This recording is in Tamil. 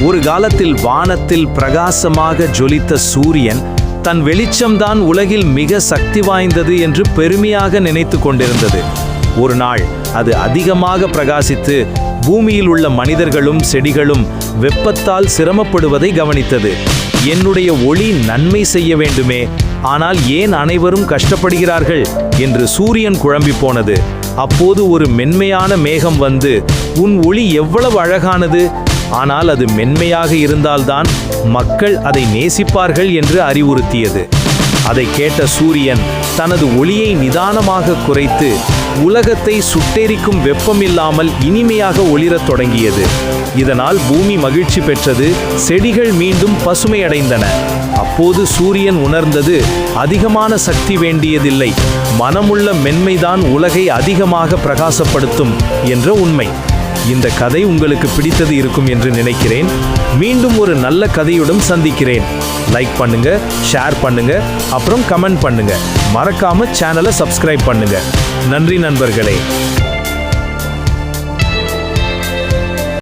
ஒரு காலத்தில் வானத்தில் பிரகாசமாக ஜொலித்த சூரியன் தன் வெளிச்சம்தான் உலகில் மிக சக்தி வாய்ந்தது என்று பெருமையாக நினைத்து கொண்டிருந்தது. ஒரு நாள் அது அதிகமாக பிரகாசித்து பூமியில் உள்ள மனிதர்களும் செடிகளும் வெப்பத்தால் சிரமப்படுவதை கவனித்தது. என்னுடைய ஒளி நன்மை செய்ய வேண்டுமே, ஆனால் ஏன் அனைவரும் கஷ்டப்படுகிறார்கள் என்று சூரியன் குழம்பி போனது. அப்போது ஒரு மென்மையான மேகம் வந்து, உன் ஒளி எவ்வளவு அழகானது, ஆனால் அது மென்மையாக இருந்தால்தான் மக்கள் அதை நேசிப்பார்கள் என்று அறிவுறுத்தியது. அதை கேட்ட சூரியன் தனது ஒளியை நிதானமாக குறைத்து உலகத்தை சுட்டெரிக்கும் வெப்பம் இல்லாமல் இனிமையாக ஒளிரத் தொடங்கியது. இதனால் பூமி மகிழ்ச்சி பெற்றது, செடிகள் மீண்டும் பசுமையடைந்தன. அப்போது சூரியன் உணர்ந்தது, அதிகமான சக்தி வேண்டியதில்லை, மனமுள்ள மென்மைதான் உலகை அதிகமாக பிரகாசப்படுத்தும் என்ற உண்மை. இந்த கதை உங்களுக்கு பிடித்தது இருக்கும் என்று நினைக்கிறேன். மீண்டும் ஒரு நல்ல கதையுடன் சந்திக்கிறேன். லைக் பண்ணுங்க, ஷேர் பண்ணுங்க, அப்புறம் கமெண்ட் பண்ணுங்க. மறக்காம சேனலை சப்ஸ்கிரைப் பண்ணுங்க. நன்றி நண்பர்களே.